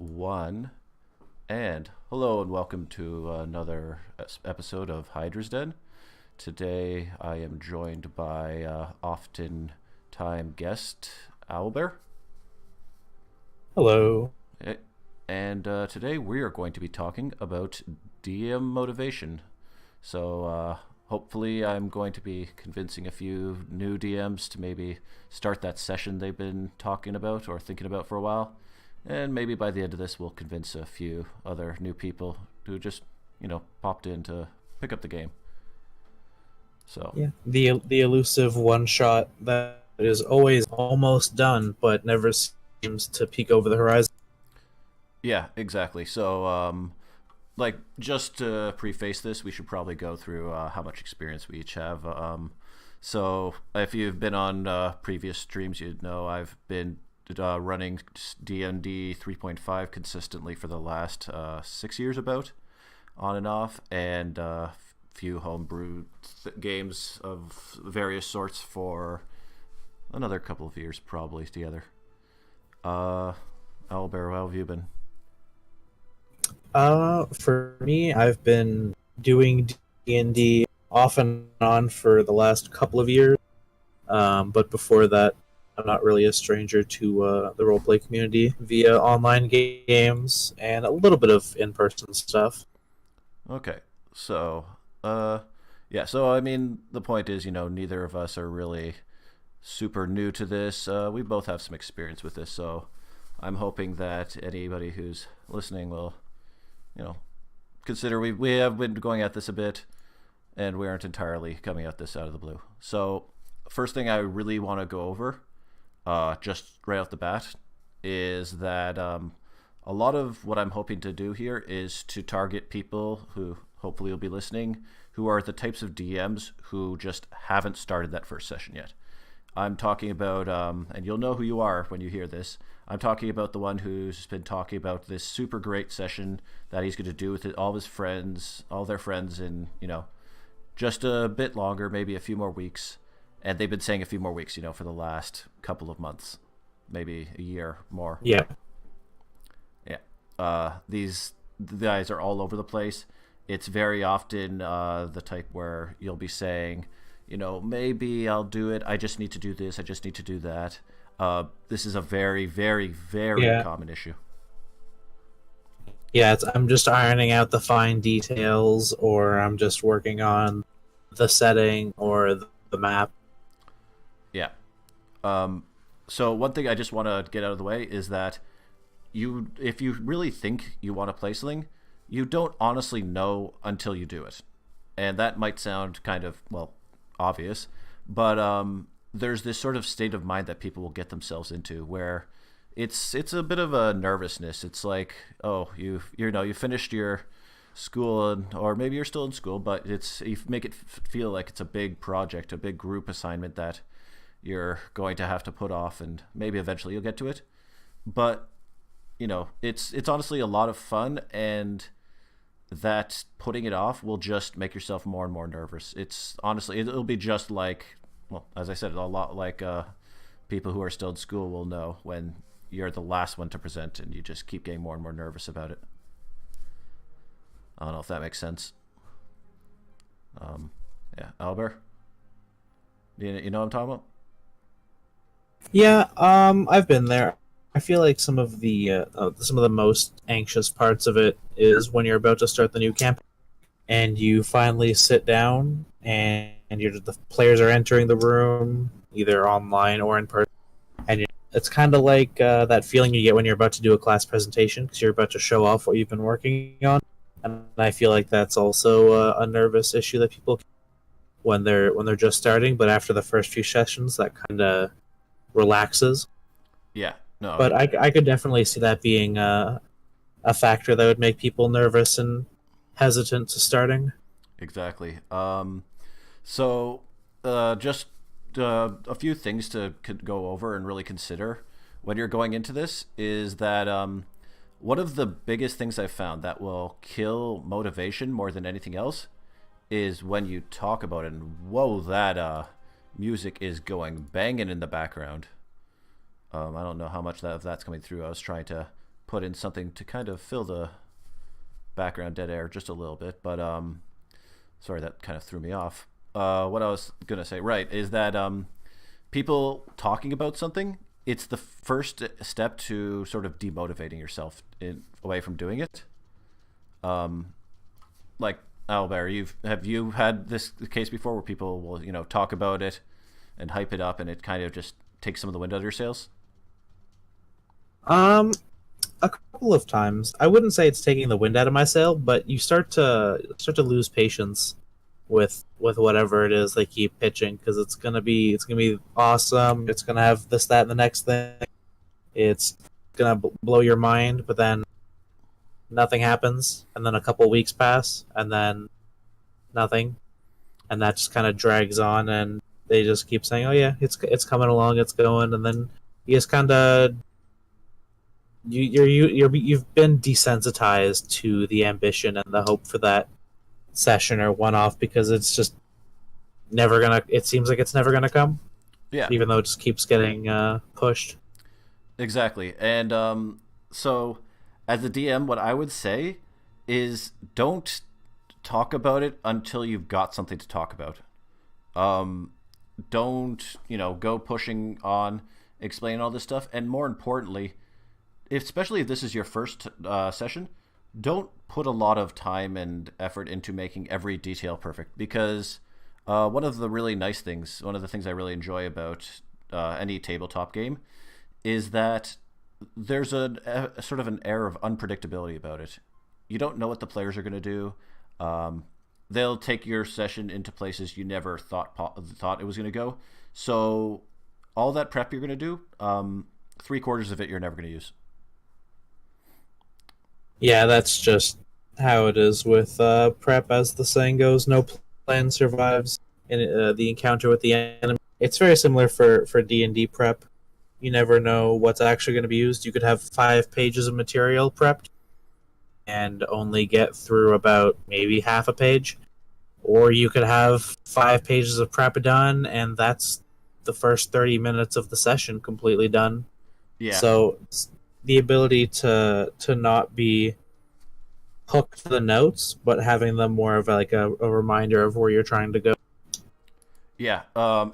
one. And hello and welcome to another episode of Hydra's Den. Today I am joined by often time guest Albert. Hello. Eh, And today we are going to be talking about DM motivation. So hopefully I'm going to be convincing a few new DMs to maybe start that session they've been talking about or thinking about for a while. And maybe by the end of this, we'll convince a few other new people who just, popped in to pick up the game. So, Yeah, the elusive one shot that is always almost done, but never seems to peek over the horizon. yeah, exactly. So, just to preface this, we should probably go through how much experience we each have. So, if you've been on previous streams, you'd know I've been running D&D 3.5 consistently for the last 6 years, about on and off, and few homebrew games of various sorts for another couple of years, probably together. Albert, how have you been? For me, I've been doing D&D off and on for the last couple of years. But before that, I'm not really a stranger to the roleplay community via online games and a little bit of in-person stuff. Okay, so yeah. So I mean, the point is, neither of us are really super new to this. We both have some experience with this, so I'm hoping that anybody who's listening will, you know, consider we have been going at this a bit, and we aren't entirely coming at this out of the blue. So, first thing I really want to go over, just right off the bat, is that a lot of what I'm hoping to do here is to target people who hopefully will be listening, who are the types of DMs who just haven't started that first session yet. I'm talking about, and you'll know who you are when you hear this. I'm talking about the one who's been talking about this super great session that he's going to do with all his friends, all their friends, in just a bit longer, maybe a few more weeks. And they've been saying a few more weeks, for the last couple of months, maybe a year more. Yeah. Yeah. These guys are all over the place. It's very often the type where you'll be saying, maybe I'll do it. I just need to do this. I just need to do that. This is a very, very, very Yeah. common issue. Yeah, I'm just ironing out the fine details, or I'm just working on the setting or the map. Yeah. So one thing I just want to get out of the way is that if you really think you want to play something, you don't honestly know until you do it. And that might sound kind of, well, obvious, but there's this sort of state of mind that people will get themselves into where it's a bit of a nervousness. It's like, oh, you finished your school, or maybe you're still in school, but you make it feel like it's a big project, a big group assignment that you're going to have to put off, and maybe eventually you'll get to it. But it's honestly a lot of fun, and that putting it off will just make yourself more and more nervous. It's honestly, it'll be just like, well, as I said, a lot like people who are still in school will know when you're the last one to present and you just keep getting more and more nervous about it. I don't know if that makes sense. Yeah, Albert, you know what I'm talking about? Yeah, I've been there. I feel like some of the most anxious parts of it is when you're about to start the new campaign and you finally sit down and the players are entering the room either online or in person, and it's kind of like that feeling you get when you're about to do a class presentation because you're about to show off what you've been working on. And I feel like that's also a nervous issue that people when they're just starting, but after the first few sessions, that kind of relaxes. Yeah, no, But I could definitely see that being a factor that would make people nervous and hesitant to starting. exactly. So just a few things to go over and really consider when you're going into this is that one of the biggest things I've found that will kill motivation more than anything else is when you talk about it, and whoa, that music is going banging in the background. I don't know how much that's coming through. I was trying to put in something to kind of fill the background dead air just a little bit, but sorry, that kind of threw me off. What I was gonna say, right, is that people talking about something, it's the first step to sort of demotivating yourself away from doing it. Like Albert, have you had this case before where people will talk about it and hype it up, and it kind of just takes some of the wind out of your sails? Um, a couple of times. I wouldn't say it's taking the wind out of my sail, but you start to lose patience with whatever it is they keep pitching, because it's gonna be awesome. It's gonna have this, that, and the next thing. It's gonna blow your mind, but then nothing happens, and then a couple weeks pass, and then nothing, and that just kind of drags on, and they just keep saying, "Oh yeah, it's coming along, it's going," and then you just kind of you've been desensitized to the ambition and the hope for that session or one off, because it's just never gonna. It seems like it's never gonna come, Yeah, even though it just keeps getting pushed. exactly. And so as a DM, what I would say is don't talk about it until you've got something to talk about. Um, don't go pushing on, explain all this stuff, and more importantly, especially if this is your first session, don't put a lot of time and effort into making every detail perfect, because one of the really nice things, one of the things I really enjoy about any tabletop game is that there's a sort of an air of unpredictability about it. You don't know what the players are going to do. Um, they'll take your session into places you never thought it was going to go. So all that prep you're going to do, 3/4 of it you're never going to use. Yeah, that's just how it is with prep, as the saying goes. No plan survives in the encounter with the enemy. It's very similar for D&D prep. You never know what's actually going to be used. You could have 5 pages of material prepped and only get through about maybe half a page, or you could have 5 pages of prep done, and that's the first 30 minutes of the session completely done. Yeah. So the ability to not be hooked to the notes, but having them more of like a reminder of where you're trying to go. Yeah,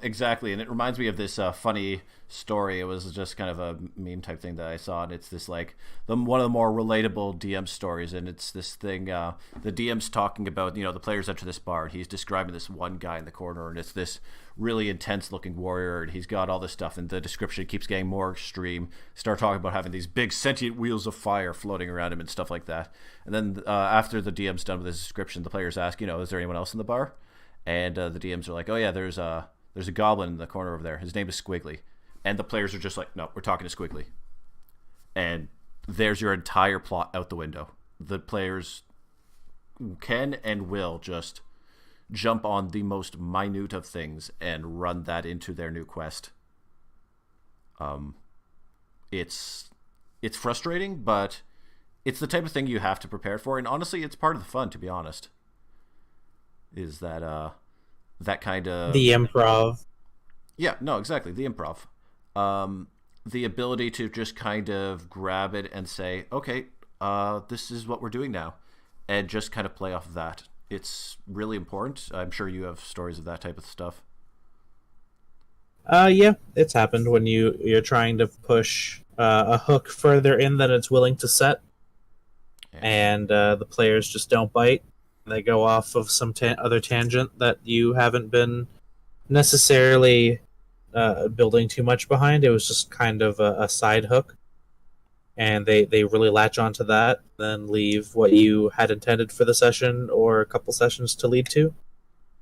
exactly. And it reminds me of this funny story. It was just kind of a meme type thing that I saw, and it's this like one of the more relatable DM stories. And it's this thing. The DM's talking about the players enter this bar, and he's describing this one guy in the corner, and it's this really intense looking warrior, and he's got all this stuff, and the description keeps getting more extreme. Start talking about having these big sentient wheels of fire floating around him and stuff like that. And then after the DM's done with his description, the players ask, is there anyone else in the bar? And the DMs are like, oh yeah, there's a goblin in the corner over there. His name is Squiggly. And the players are just like, no, we're talking to Squiggly. And there's your entire plot out the window. The players can and will just jump on the most minute of things and run that into their new quest. It's frustrating, but it's the type of thing you have to prepare for. And honestly, it's part of the fun, to be honest. Is that kind of The improv. yeah, no, exactly, the improv, the ability to just kind of grab it and say, okay, this is what we're doing now, and just kind of play off of that. It's really important. I'm sure you have stories of that type of stuff. Yeah, it's happened when you're trying to push a hook further in than it's willing to set, Yeah. and the players just don't bite. They go off of some other tangent that you haven't been necessarily building too much behind. It was just kind of a side hook, and they really latch onto that, then leave what you had intended for the session or a couple sessions to lead to.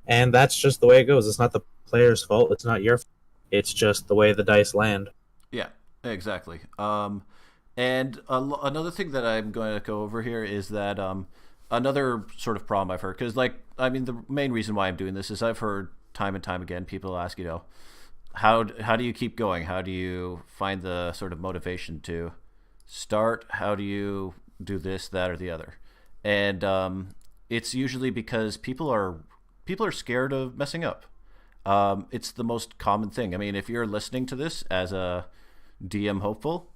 And that's just the way it goes. It's not the player's fault. It's not your fault. It's just the way the dice land. Yeah, exactly. And another thing that I'm going to go over here is that another sort of problem I've heard, because the main reason why I'm doing this is I've heard time and time again people ask, how do you keep going? How do you find the sort of motivation to start? How do you do this, that, or the other? And it's usually because people are scared of messing up. It's the most common thing. I mean, if you're listening to this as a DM hopeful,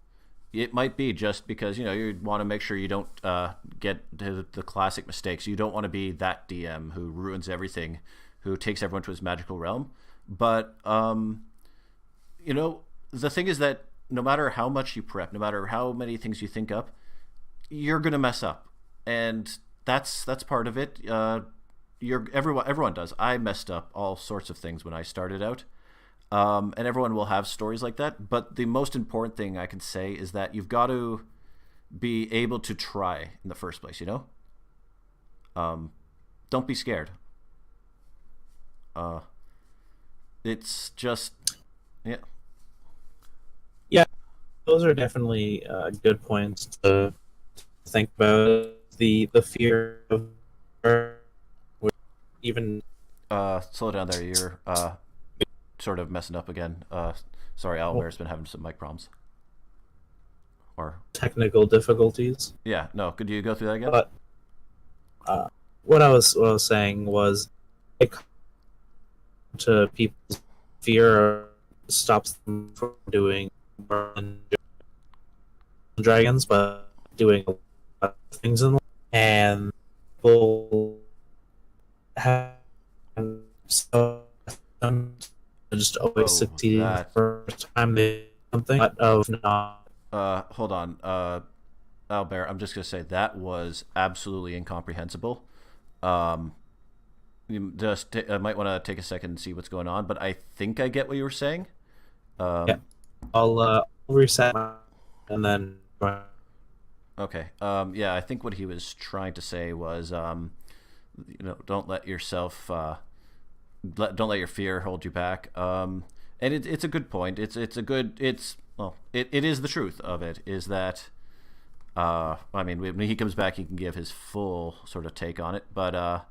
It might be just because you want to make sure you don't get the classic mistakes. You don't want to be that DM who ruins everything, who takes everyone to his magical realm. But the thing is that no matter how much you prep, no matter how many things you think up, you're gonna mess up, and that's part of it. Everyone does. I messed up all sorts of things when I started out. And everyone will have stories like that. But the most important thing I can say is that you've got to be able to try in the first place, Don't be scared. It's just, yeah. Yeah, those are definitely good points to think about. The fear of even Slow down there. You're sort of messing up again. Sorry, Owlbear's been having some mic problems. Or technical difficulties. yeah, no. Could you go through that again? But what I was saying was, it to people's fear stops them from doing more than dragons, but doing a lot of things in life. And people have so just always succeeding the first time they do something, but of not. Hold on. Albert, I'm just gonna say that was absolutely incomprehensible. You just I might want to take a second and see what's going on, but I think I get what you were saying. Yeah, I'll reset and then. Okay. Yeah, I think what he was trying to say was, don't let yourself, don't let your fear hold you back. And it's a good point. It is the truth of it. Is that, I mean, when he comes back, he can give his full sort of take on it. But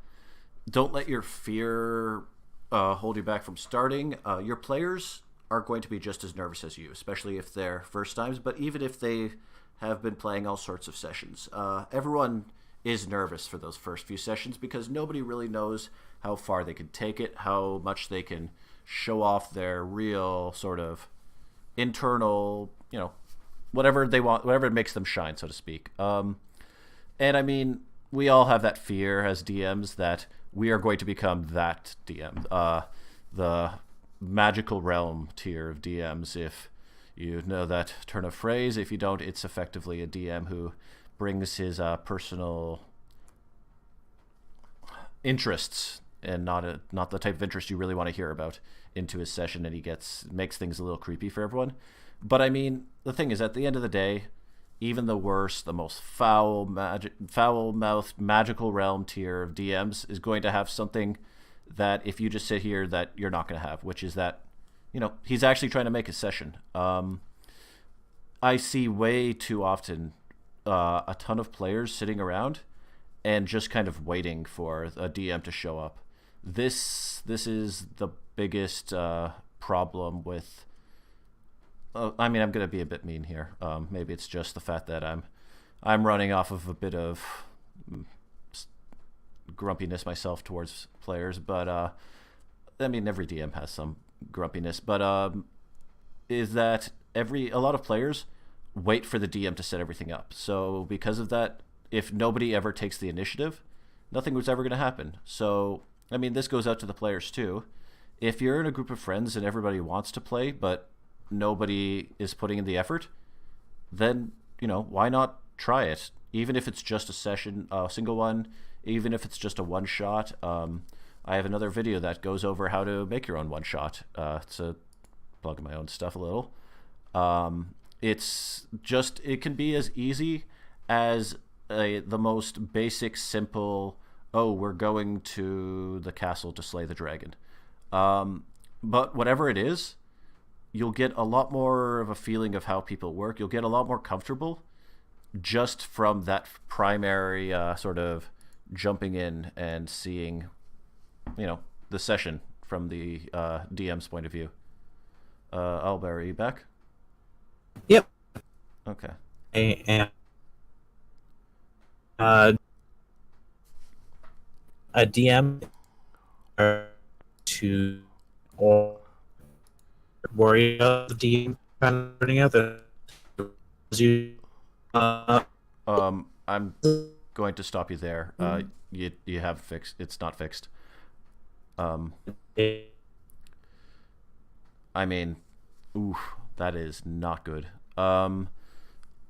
don't let your fear hold you back from starting. Your players are going to be just as nervous as you, especially if they're first times. But even if they have been playing all sorts of sessions, everyone is nervous for those first few sessions because nobody really knows how far they can take it, how much they can show off their real sort of internal, whatever they want, whatever makes them shine, so to speak. And I mean, we all have that fear as DMs that we are going to become that DM, the magical realm tier of DMs. If you know that turn of phrase, if you don't, it's effectively a DM who brings his personal interests and not the type of interest you really want to hear about into his session, and he makes things a little creepy for everyone. But I mean, the thing is, at the end of the day, even the worst, the most foul-mouthed magical realm tier of DMs is going to have something that if you just sit here that you're not going to have, which is that, he's actually trying to make a session. I see way too often a ton of players sitting around and just kind of waiting for a DM to show up. This is the biggest problem with. I mean, I'm going to be a bit mean here. Maybe it's just the fact that I'm running off of a bit of grumpiness myself towards players, but I mean, every DM has some grumpiness. But is that a lot of players wait for the DM to set everything up. So because of that, if nobody ever takes the initiative, nothing was ever going to happen. So I mean, this goes out to the players too. If you're in a group of friends and everybody wants to play, but nobody is putting in the effort, then why not try it? Even if it's just a session, a single one, even if it's just a one shot. I have another video that goes over how to make your own one shot. To plug my own stuff a little. It can be as easy as the most basic, simple. Oh, we're going to the castle to slay the dragon. But whatever it is, you'll get a lot more of a feeling of how people work. You'll get a lot more comfortable just from that primary sort of jumping in and seeing, the session from the DM's point of view. Albert, are you back? Yep. Okay. And a DM to or worry about the DM kind of running out. you. Uh, I'm going to stop you there. You have fixed. It's not fixed. Um, I mean, oof, that is not good. Um,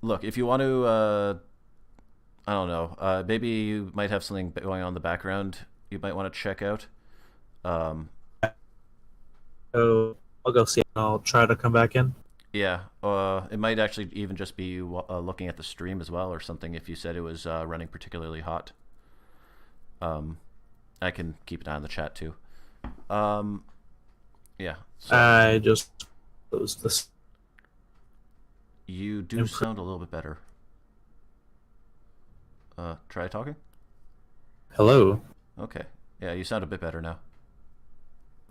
Look, if you want to, I don't know. Maybe you might have something going on in the background. You might want to check out. Um, so I'll go see. I'll try to come back in. yeah. It might actually even just be you looking at the stream as well, or something. If you said it was running particularly hot, um, I can keep an eye on the chat too. Um, yeah. So I just closed this. you do sound a little bit better. Try talking. Hello. Okay. Yeah, you sound a bit better now.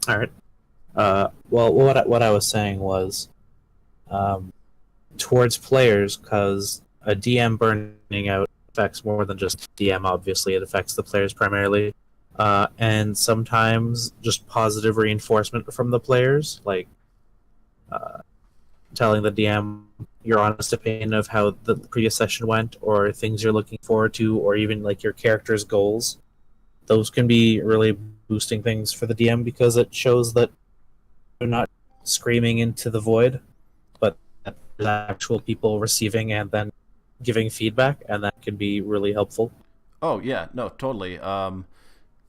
All right. Well, what I was saying was, um, towards players, because a DM burning out affects more than just DM. Obviously, it affects the players primarily, and sometimes just positive reinforcement from the players, like uh, telling the DM your honest opinion of how the previous session went, or things you're looking forward to, or even like your character's goals. Those can be really boosting things for the DM because it shows that they're not screaming into the void, but that there's actual people receiving and then giving feedback, and that can be really helpful. Oh yeah, no, totally.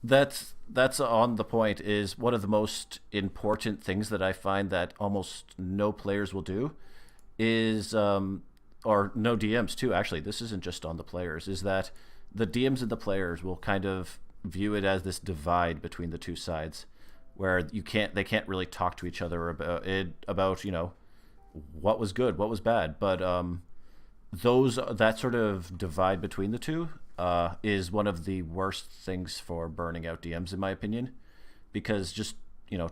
That's on the point. Is one of the most important things that I find that almost no players will do is or no DMs too. Actually, this isn't just on the players. Is that the DMs and the players will kind of view it as this divide between the two sides, where they can't really talk to each other about what was good, what was bad, but those that sort of divide between the two is one of the worst things for burning out DMs, in my opinion, because just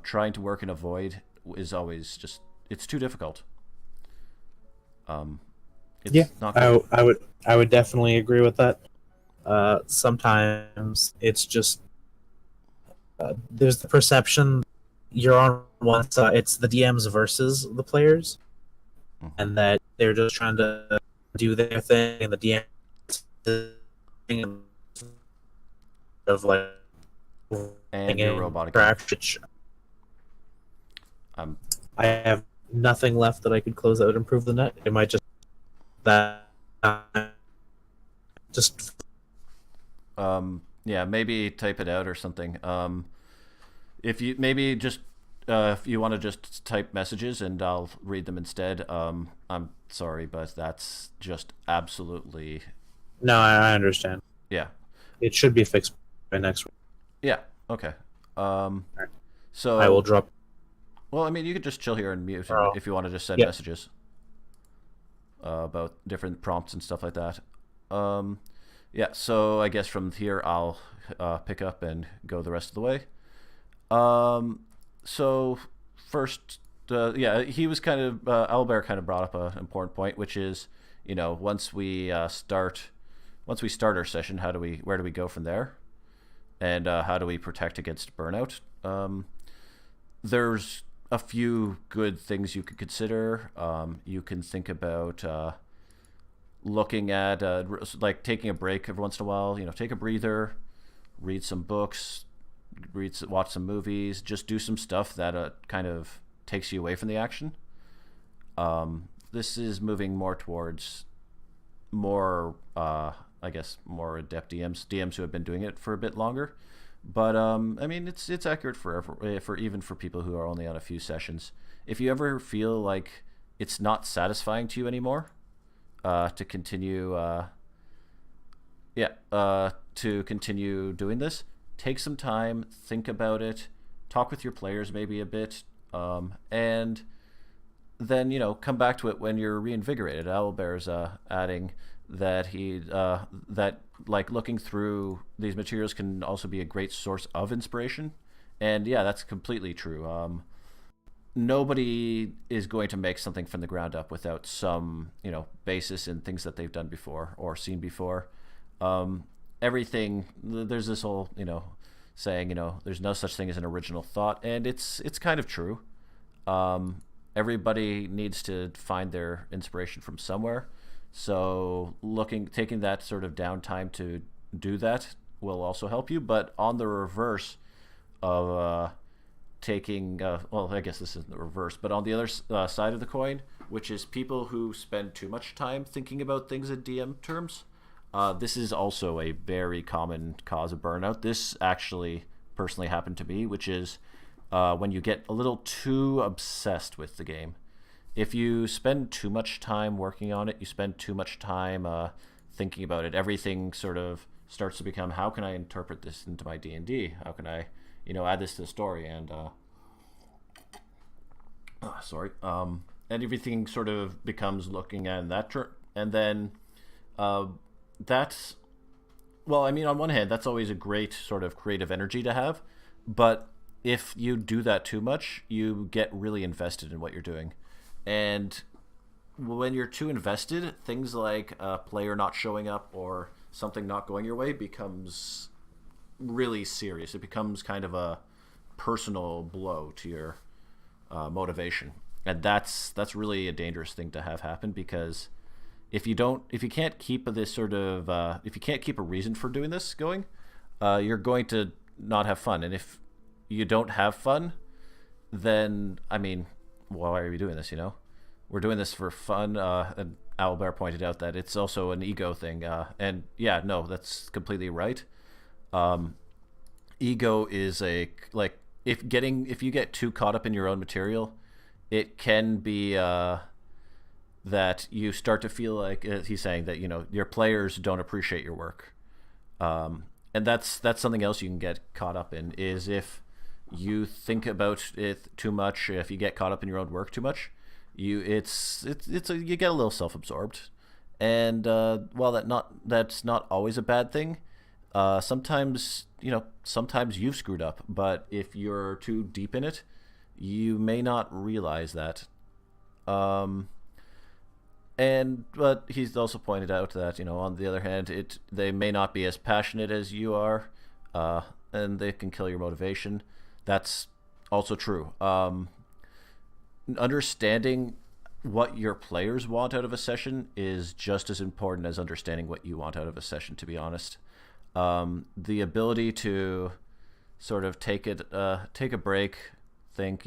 trying to work in a void is always just it's too difficult. Um, Yeah, it's not good. I would definitely agree with that. Sometimes it's just there's the perception you're on one side. It's the DMs versus the players, Mhm. and that they're just trying to do their thing, and the DM of like And you're in robotic again. craft. Which Um, I have nothing left that I could close that would improve the net. It might just that just yeah, maybe type it out or something. If you maybe just if you want to just type messages and I'll read them instead. I'm sorry, but that's just absolutely no. I understand. yeah, It should be fixed by next week. yeah. Okay. Um, All right. I will so drop. well, I mean, you could just chill here and mute and Oh, if you want to just send yep. messages about different prompts and stuff like that. Um, yeah. So I guess from here I'll pick up and go the rest of the way. Um, so first, yeah, he was kind of Albert kind of brought up an important point, which is once we start our session, where do we go from there, and how do we protect against burnout? There's a few good things you could consider. You can think about looking at like taking a break every once in a while. Take a breather, read some books, watch some movies, just do some stuff that kind of takes you away from the action. This is moving more towards more, I guess, more adept DMs who have been doing it for a bit longer. But I mean, it's accurate for even for people who are only on a few sessions. If you ever feel like it's not satisfying to you anymore, to continue, to continue doing this, take some time, think about it, talk with your players maybe a bit, and then come back to it when you're reinvigorated. Owlbear's adding that that like looking through these materials can also be a great source of inspiration, and yeah, that's completely true. Nobody is going to make something from the ground up without some basis in things that they've done before or seen before. Everything there's this whole saying there's no such thing as an original thought, and it's kind of true. Everybody needs to find their inspiration from somewhere. So taking that sort of downtime to do that will also help you. But on the reverse of taking, well, I guess this isn't the reverse, but on the other side of the coin, which is people who spend too much time thinking about things in DM terms, this is also a very common cause of burnout. This actually personally happened to me, which is when you get a little too obsessed with the game. If you spend too much time working on it, you spend too much time thinking about it, everything sort of starts to become, how can I interpret this into my D&D? How can I, add this to the story? And and everything sort of becomes looking at that and then that's, well, I mean, on one hand, that's always a great sort of creative energy to have, but if you do that too much, you get really invested in what you're doing. And when you're too invested, things like a player not showing up or something not going your way becomes really serious. It becomes kind of a personal blow to your motivation, and that's really a dangerous thing to have happen, because if you can't keep this sort of if you can't keep a reason for doing this going, you're going to not have fun. And if you don't have fun, then I mean, why are we doing this? We're doing this for fun. And Owlbear pointed out that it's also an ego thing, and yeah, no, that's completely right. Ego is if you get too caught up in your own material, it can be that you start to feel like, he's saying that your players don't appreciate your work, and that's something else you can get caught up in, is if you think about it too much, if you get caught up in your own work too much, you get a little self-absorbed, and while that's not always a bad thing, sometimes you've screwed up, but if you're too deep in it, you may not realize that. But he's also pointed out that on the other hand, they may not be as passionate as you are, and they can kill your motivation. That's also true. Understanding what your players want out of a session is just as important as understanding what you want out of a session, to be honest. The ability to sort of take a break, think,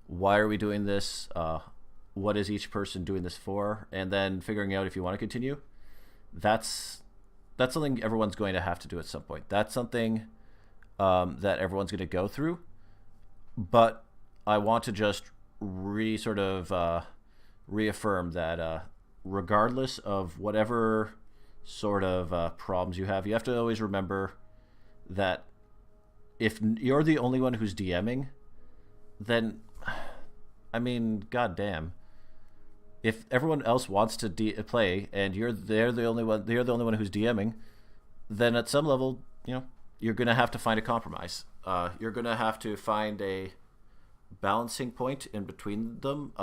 why are we doing this? What is each person doing this for? And then figuring out if you want to continue. That's something everyone's going to have to do at some point. That's something that everyone's going to go through. But I want to just reaffirm that regardless of whatever sort of problems you have to always remember that if you're the only one who's DMing, then, I mean, goddamn, if everyone else wants to play and they're the only one who's DMing, then at some level, you're gonna have to find a compromise. You're gonna have to find a balancing point in between them.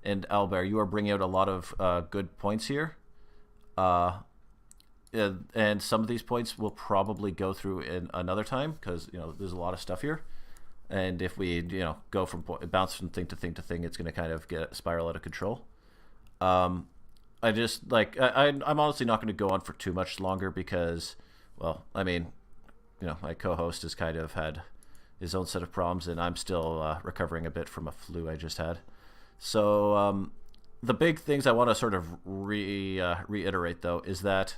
And Albert, you are bringing out a lot of good points here. And some of these points we'll probably go through in another time, because there's a lot of stuff here, and if we go from bounce from thing to thing to thing, it's going to kind of spiral out of control. I'm honestly not going to go on for too much longer, because, well, I mean, my co-host has kind of had his own set of problems, and I'm still recovering a bit from a flu I just had. So the big things I want to sort of reiterate, though, is that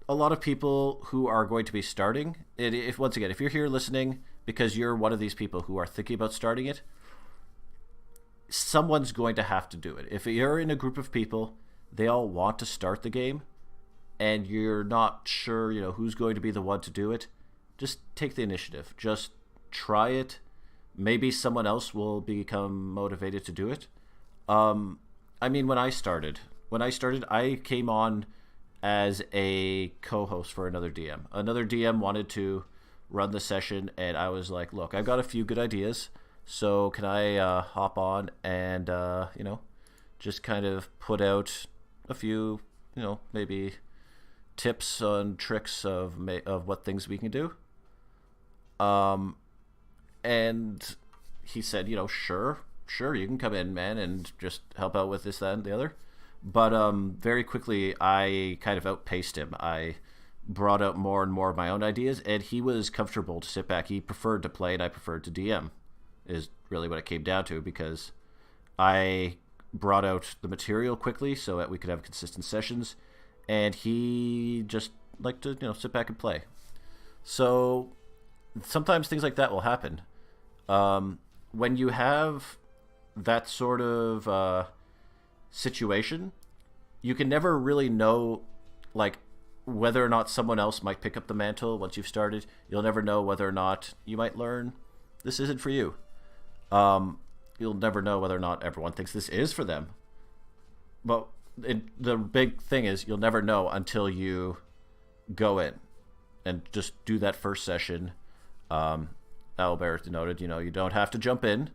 a lot of people who are going to be starting, if you're here listening because you're one of these people who are thinking about starting it, someone's going to have to do it. If you're in a group of people, they all want to start the game, and you're not sure, who's going to be the one to do it, just take the initiative. Just try it. Maybe someone else will become motivated to do it. I mean, when I started, I came on as a co-host for another DM. Another DM wanted to run the session, and I was like, look, I've got a few good ideas, so can I hop on and just kind of put out a few maybe tips and tricks of what things we can do. And he said, sure, you can come in, man, and just help out with this, that, and the other. But very quickly, I kind of outpaced him. I brought out more and more of my own ideas, and he was comfortable to sit back. He preferred to play, and I preferred to DM, is really what it came down to, because I brought out the material quickly so that we could have consistent sessions, and he just liked to, sit back and play. So sometimes things like that will happen. When you have that sort of situation, you can never really know, like, whether or not someone else might pick up the mantle once you've started. You'll never know whether or not you might learn this isn't for you. You'll never know whether or not everyone thinks this is for them. But the big thing is you'll never know until you go in and just do that first session. Albert noted, you don't have to jump in.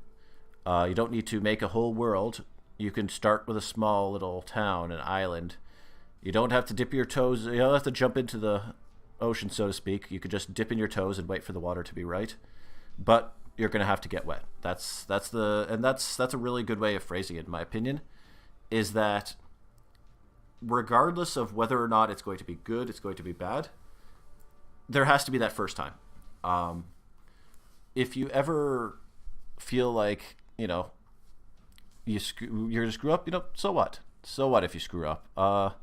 You don't need to make a whole world. You can start with a small little town, an island. You don't have to dip your toes. You don't have to jump into the ocean, so to speak. You could just dip in your toes and wait for the water to be right. But you're going to have to get wet. That's a really good way of phrasing it, in my opinion, is that regardless of whether or not it's going to be good, it's going to be bad, there has to be that first time. If you ever feel like, you screw up, so what? So what if you screw up?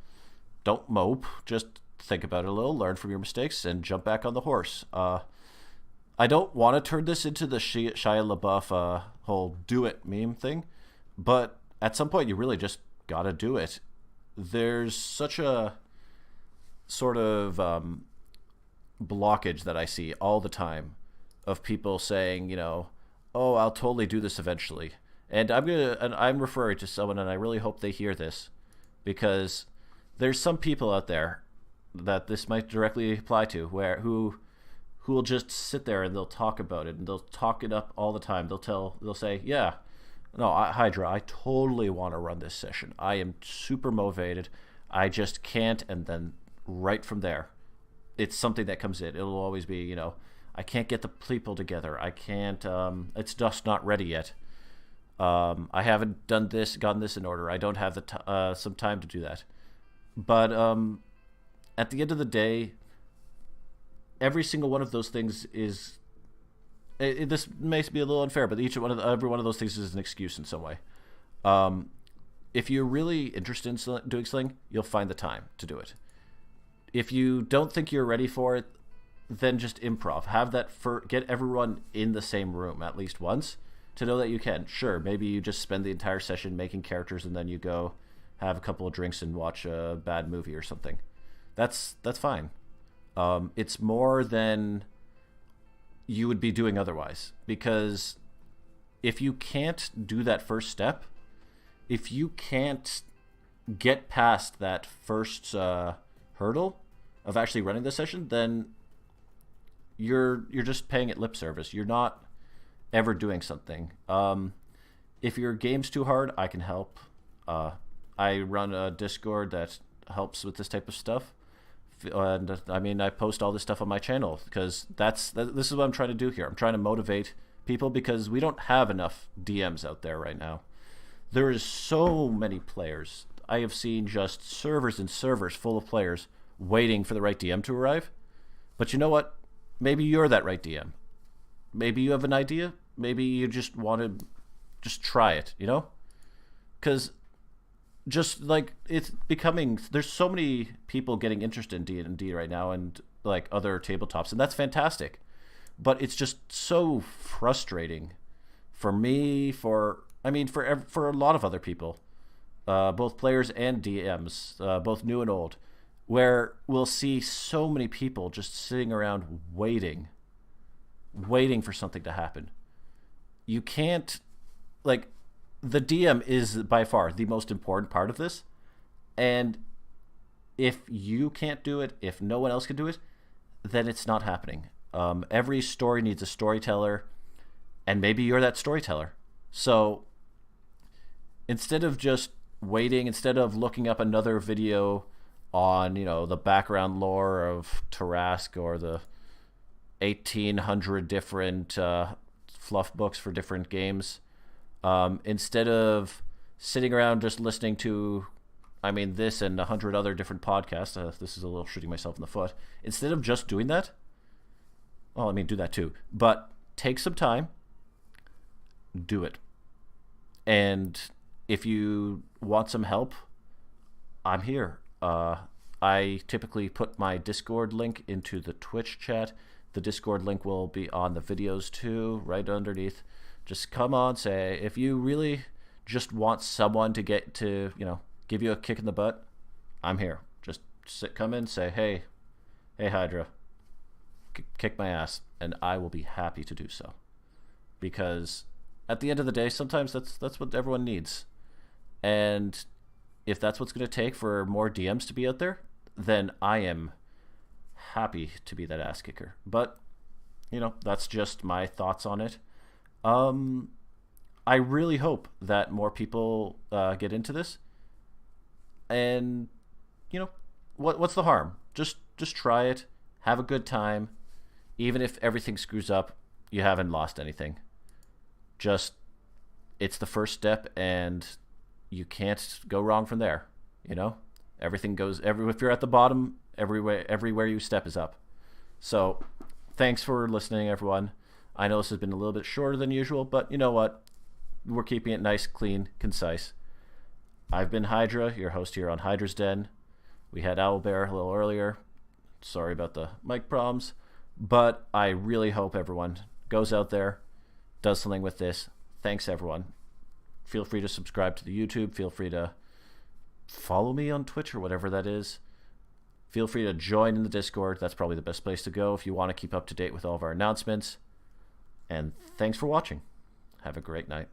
Don't mope. Just think about it a little, learn from your mistakes, and jump back on the horse. I don't want to turn this into the Shia LaBeouf whole do it meme thing, but at some point you really just gotta do it. There's such a sort of blockage that I see all the time of people saying, oh, I'll totally do this eventually. And I'm referring to someone, and I really hope they hear this, because there's some people out there that this might directly apply to, who will just sit there and they'll talk about it, and they'll talk it up all the time. They'll say, yeah, no, Hydra, I totally want to run this session. I am super motivated. I just can't. And then right from there, it's something that comes in. It'll always be, I can't get the people together. I can't, it's just not ready yet. I haven't gotten this in order. I don't have some time to do that. But at the end of the day, every single one of those things is. This may be a little unfair, but every one of those things is an excuse in some way. If you're really interested in doing something, you'll find the time to do it. If you don't think you're ready for it, then just improv. Have that get everyone in the same room at least once to know that you can. Sure, maybe you just spend the entire session making characters and then you go have a couple of drinks and watch a bad movie or something. That's fine. It's more than you would be doing otherwise, because if you can't do that first step, if you can't get past that first hurdle of actually running the session, then you're just paying it lip service. You're not ever doing something. If your game's too hard, I can help. I run a Discord that helps with this type of stuff. And I post all this stuff on my channel because this is what I'm trying to do here. I'm trying to motivate people because we don't have enough DMs out there right now. There is so many players. I have seen just servers and servers full of players waiting for the right DM to arrive. But you know what? Maybe you're that right DM. Maybe you have an idea. Maybe you just want to just try it, Because just like it's becoming, there's so many people getting interested in D&D right now and like other tabletops, and that's fantastic. But it's just so frustrating for me, for a lot of other people, both players and DMs, both new and old, where we'll see so many people just sitting around waiting for something to happen. You can't, like, the DM is by far the most important part of this. And if you can't do it, if no one else can do it, then it's not happening. Every story needs a storyteller, and maybe you're that storyteller. So instead of just waiting, instead of looking up another video on, the background lore of Tarask or the 1,800 different fluff books for different games, instead of sitting around just listening to I mean this and 100 other different podcasts, this is a little shooting myself in the foot. Instead of just doing that, well, I mean, do that too, but take some time, do it. And if you want some help, I'm here. I typically put my Discord link into the Twitch chat. The Discord link will be on the videos too, right underneath. Just come on, say, if you really just want someone to get to, give you a kick in the butt, I'm here. Just come in, say, hey Hydra, kick my ass, and I will be happy to do so. Because at the end of the day, sometimes that's what everyone needs. And if that's what's going to take for more DMs to be out there, then I am happy to be that ass kicker. But, that's just my thoughts on it. I really hope that more people get into this. And, what's the harm? Just try it. Have a good time. Even if everything screws up, you haven't lost anything. It's the first step, and you can't go wrong from there. Everything goes. If you're at the bottom, everywhere you step is up. So, thanks for listening, everyone. I know this has been a little bit shorter than usual, but you know what? We're keeping it nice, clean, concise. I've been Hydra, your host here on Hydra's Den. We had Owlbear a little earlier. Sorry about the mic problems, but I really hope everyone goes out there, does something with this. Thanks, everyone. Feel free to subscribe to the YouTube. Feel free to follow me on Twitch or whatever that is. Feel free to join in the Discord. That's probably the best place to go if you want to keep up to date with all of our announcements. And thanks for watching. Have a great night.